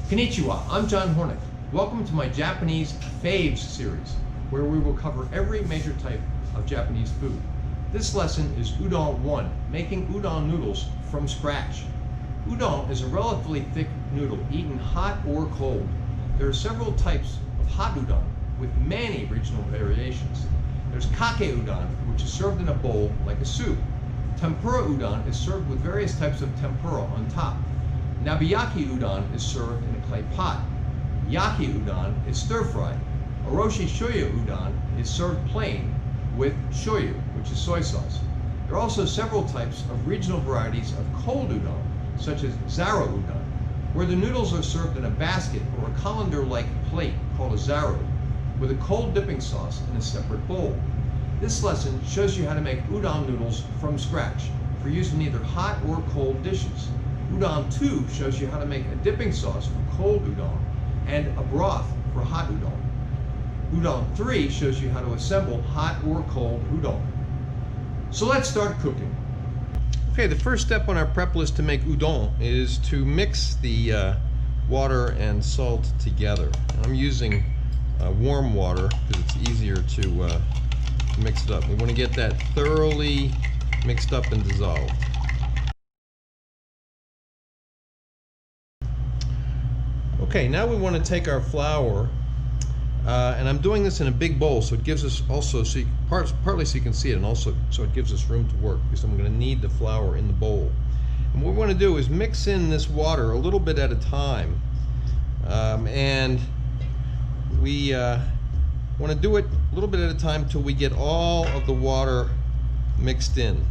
Konnichiwa, I'm John Hornick. Welcome to my Japanese Faves series, where we will cover every major type of Japanese food. This lesson is Udon 1, making udon noodles from scratch. Udon is a relatively thick noodle eaten hot or cold. There are several types of hot udon with many regional variations. There's Kake Udon, which is served in a bowl like a soup. Tempura Udon is served with various types of tempura on top. Nabeyaki Udon is served in a clay pot. Yaki Udon is stir-fried. Oroshi Shoyu Udon is served plain with shoyu, which is soy sauce. There are also several types of regional varieties of cold udon, such as Zaru Udon, where the noodles are served in a basket or a colander-like plate called a Zaru, with a cold dipping sauce in a separate bowl. This lesson shows you how to make udon noodles from scratch for use in either hot or cold dishes. Udon 2 shows you how to make a dipping sauce for cold udon and a broth for hot udon. Udon 3 shows you how to assemble hot or cold udon. So let's start cooking. Okay, the first step on our prep list to make udon is to mix the water and salt together. I'm using warm water because it's easier to mix it up. We want to get that thoroughly mixed up and dissolved. Okay, now we want to take our flour, and I'm doing this in a big bowl, so it gives us also, partly so you can see it, and also so it gives us room to work, because I'm going to knead the flour in the bowl. And what we want to do is mix in this water a little bit at a time, and we want to do it a little bit at a time till we get all of the water mixed in.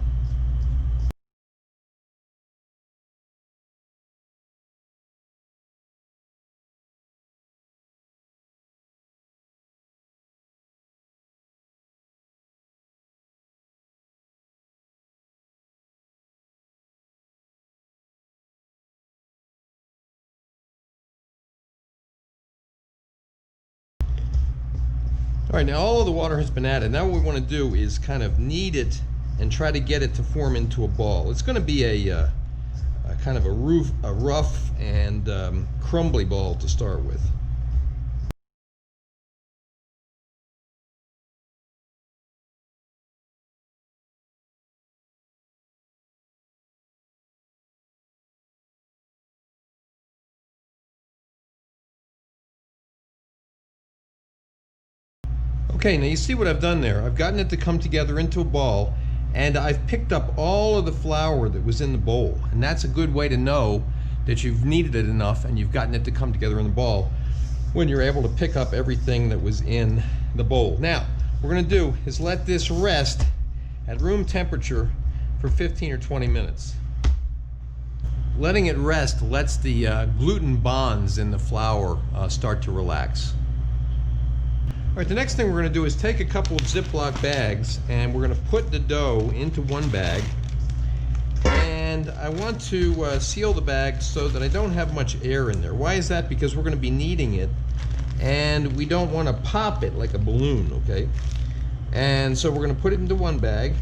All right, now all of the water has been added. Now what we want to do is kind of knead it and try to get it to form into a ball. It's going to be a kind of a rough and crumbly ball to start with. Okay, now you see what I've done there. I've gotten it to come together into a ball, and I've picked up all of the flour that was in the bowl. And that's a good way to know that you've kneaded it enough and you've gotten it to come together in the ball, when you're able to pick up everything that was in the bowl. Now, what we're gonna do is let this rest at room temperature for 15 or 20 minutes. Letting it rest lets the gluten bonds in the flour start to relax. All right, the next thing we're going to do is take a couple of Ziploc bags, and we're going to put the dough into one bag. And I want to seal the bag so that I don't have much air in there. Why is that? Because we're going to be kneading it, and we don't want to pop it like a balloon, okay? And so we're going to put it into one bag,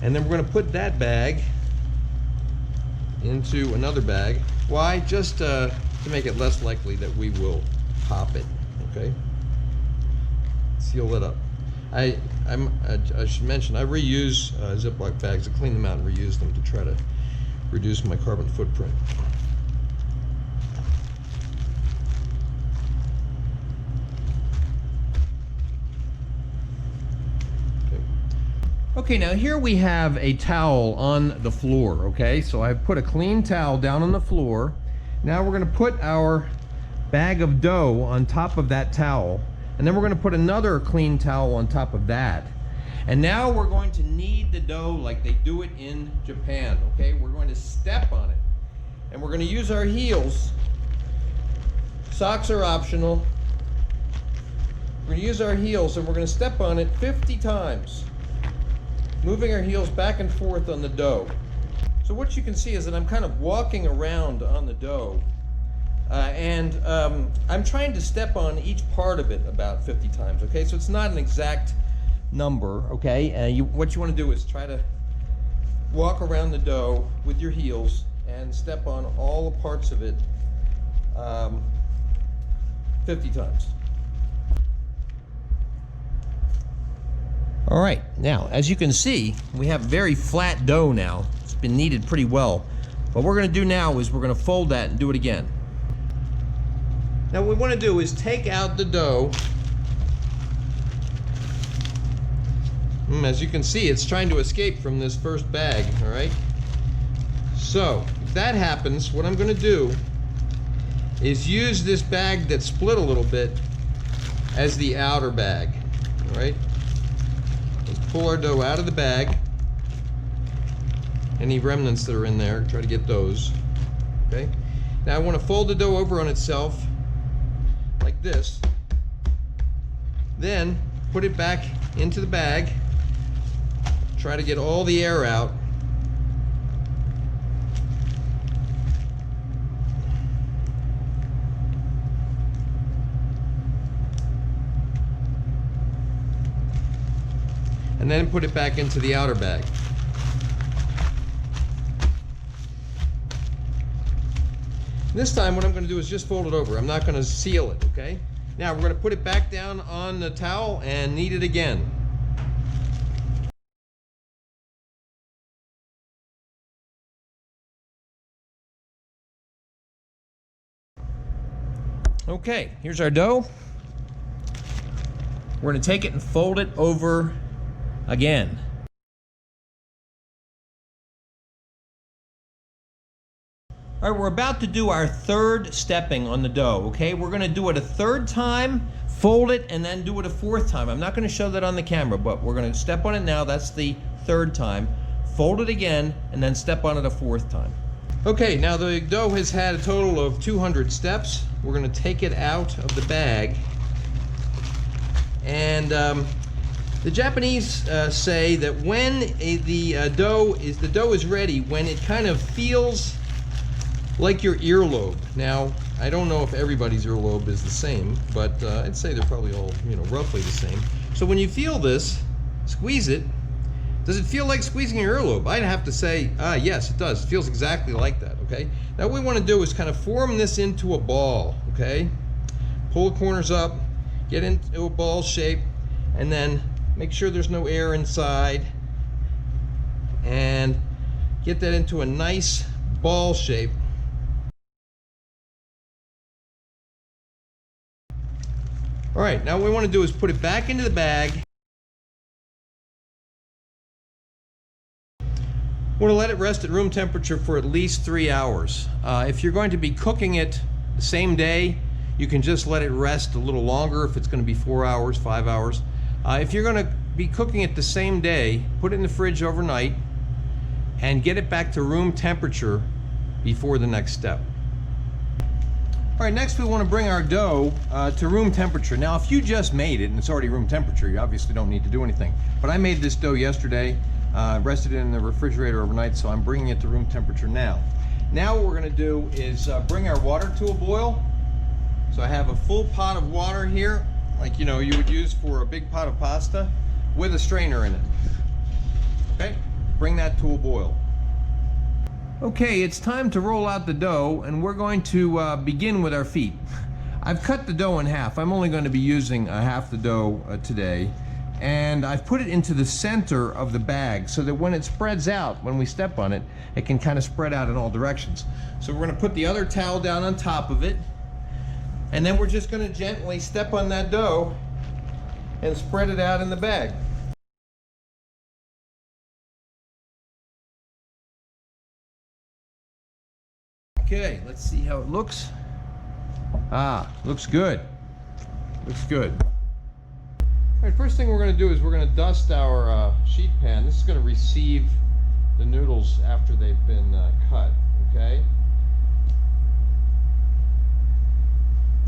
and then we're going to put that bag into another bag. Why? Just to make it less likely that we will pop it, okay? Seal it up. I should mention, I reuse Ziploc bags. I clean them out and reuse them to try to reduce my carbon footprint. Okay, now here we have a towel on the floor, okay? So I've put a clean towel down on the floor. Now we're going to put our bag of dough on top of that towel. And then we're going to put another clean towel on top of that. And now we're going to knead the dough like they do it in Japan, okay? We're going to step on it. And we're going to use our heels. Socks are optional. We're going to use our heels, and we're going to step on it 50 times, moving our heels back and forth on the dough. So what you can see is that I'm kind of walking around on the dough. I'm trying to step on each part of it about 50 times, okay? So it's not an exact number, okay? What you want to do is try to walk around the dough with your heels and step on all the parts of it 50 times. All right, now, as you can see, we have very flat dough now. It's been kneaded pretty well. What we're gonna do now is we're gonna fold that and do it again. Now what we wanna do is take out the dough. As you can see, it's trying to escape from this first bag, all right? So, if that happens, what I'm gonna do is use this bag that's split a little bit as the outer bag, all right? Let's pull our dough out of the bag. Any remnants that are in there, try to get those, okay? Now I want to fold the dough over on itself, like this. Then, put it back into the bag. Try to get all the air out. And then put it back into the outer bag. This time what I'm going to do is just fold it over. I'm not going to seal it, okay? Now we're going to put it back down on the towel and knead it again. Okay, here's our dough. We're going to take it and fold it over again. All right, we're about to do our third stepping on the dough, okay? We're gonna do it a third time, fold it, and then do it a fourth time. I'm not gonna show that on the camera, but we're gonna step on it now. That's the third time. Fold it again, and then step on it a fourth time. Okay, now the dough has had a total of 200 steps. We're gonna take it out of the bag. And the Japanese say that when the dough is ready, when it kind of feels like your earlobe. Now, I don't know if everybody's earlobe is the same, but I'd say they're probably all, roughly the same. So when you feel this, squeeze it. Does it feel like squeezing your earlobe? I'd have to say, yes, it does. It feels exactly like that, okay? Now what we want to do is kind of form this into a ball, okay? Pull the corners up, get into a ball shape, and then make sure there's no air inside, and get that into a nice ball shape. All right, now what we want to do is put it back into the bag. We want to let it rest at room temperature for at least 3 hours. If you're going to be cooking it the same day, you can just let it rest a little longer if it's going to be 4 hours, 5 hours. If you're going to be cooking it the same day, put it in the fridge overnight and get it back to room temperature before the next step. All right, next we want to bring our dough to room temperature. Now, if you just made it and it's already room temperature, you obviously don't need to do anything. But I made this dough yesterday, rested it in the refrigerator overnight, so I'm bringing it to room temperature now. Now what we're going to do is bring our water to a boil. So I have a full pot of water here, like you would use for a big pot of pasta, with a strainer in it. Okay, bring that to a boil. Okay, it's time to roll out the dough, and we're going to begin with our feet. I've cut the dough in half. I'm only going to be using half the dough today, and I've put it into the center of the bag so that when it spreads out, when we step on it, it can kind of spread out in all directions. So we're going to put the other towel down on top of it, and then we're just going to gently step on that dough and spread it out in the bag. Okay, let's see how it looks. Looks good. Looks good. All right, first thing we're going to do is we're going to dust our sheet pan. This is going to receive the noodles after they've been cut, okay?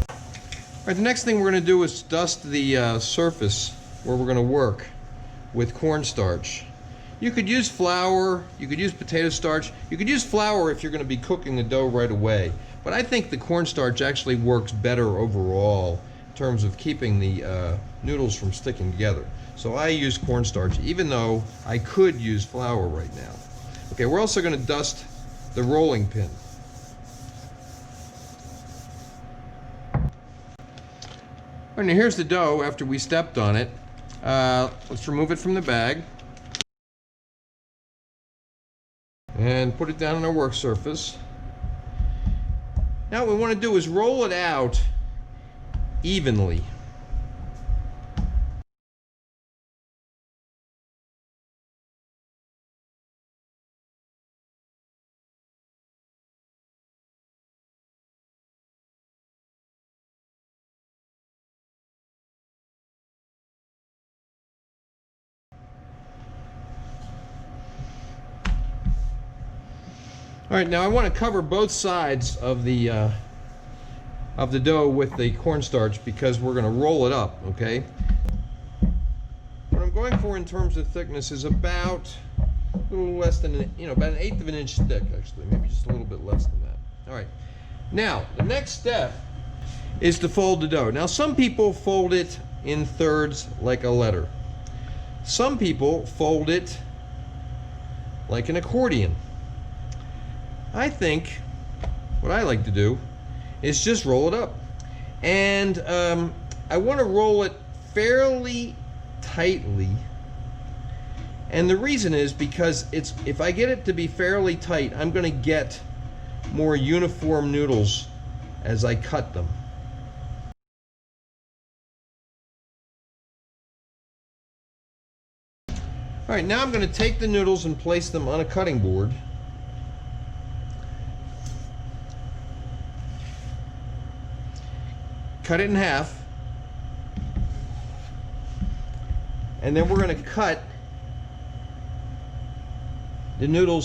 All right, the next thing we're going to do is dust the surface where we're going to work with cornstarch. You could use flour, you could use potato starch, you could use flour if you're going to be cooking the dough right away. But I think the cornstarch actually works better overall in terms of keeping the noodles from sticking together. So I use cornstarch, even though I could use flour right now. Okay, we're also going to dust the rolling pin. All right, now here's the dough after we stepped on it. Let's remove it from the bag and put it down on our work surface. Now what we want to do is roll it out evenly. All right, now I want to cover both sides of the dough with the cornstarch because we're going to roll it up, okay? What I'm going for in terms of thickness is about a little less than, about 1/8 of an inch thick, actually, maybe just a little bit less than that. All right, now the next step is to fold the dough. Now some people fold it in thirds like a letter. Some people fold it like an accordion. I think what I like to do is just roll it up. And I want to roll it fairly tightly. And the reason is because if I get it to be fairly tight, I'm going to get more uniform noodles as I cut them. All right, now I'm going to take the noodles and place them on a cutting board. Cut it in half, and then we're going to cut the noodle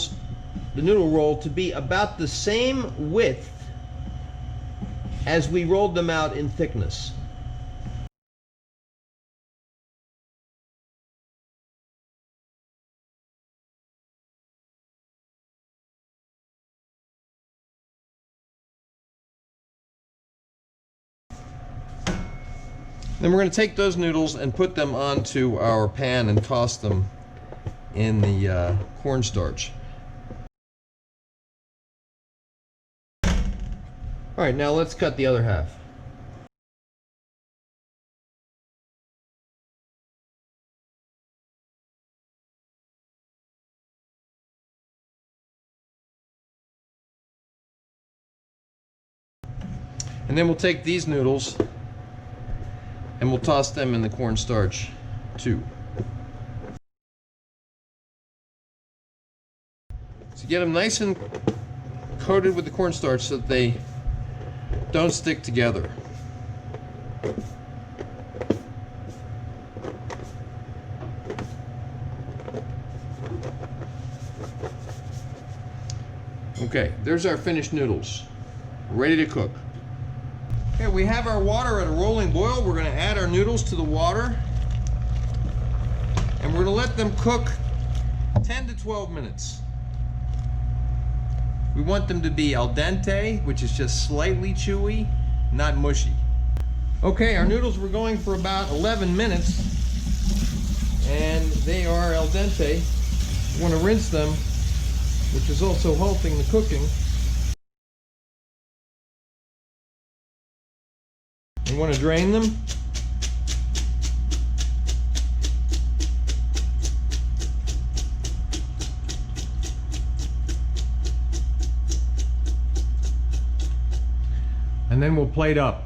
roll to be about the same width as we rolled them out in thickness. Then we're going to take those noodles and put them onto our pan and toss them in the cornstarch. All right, now let's cut the other half. And then we'll take these noodles and we'll toss them in the cornstarch too. So get them nice and coated with the cornstarch so that they don't stick together. Okay, there's our finished noodles, ready to cook. Okay, we have our water at a rolling boil. We're going to add our noodles to the water, and we're going to let them cook 10 to 12 minutes. We want them to be al dente, which is just slightly chewy, not mushy. Okay, our noodles were going for about 11 minutes, and they are al dente. We want to rinse them, which is also halting the cooking. We want to drain them. And then we'll plate up.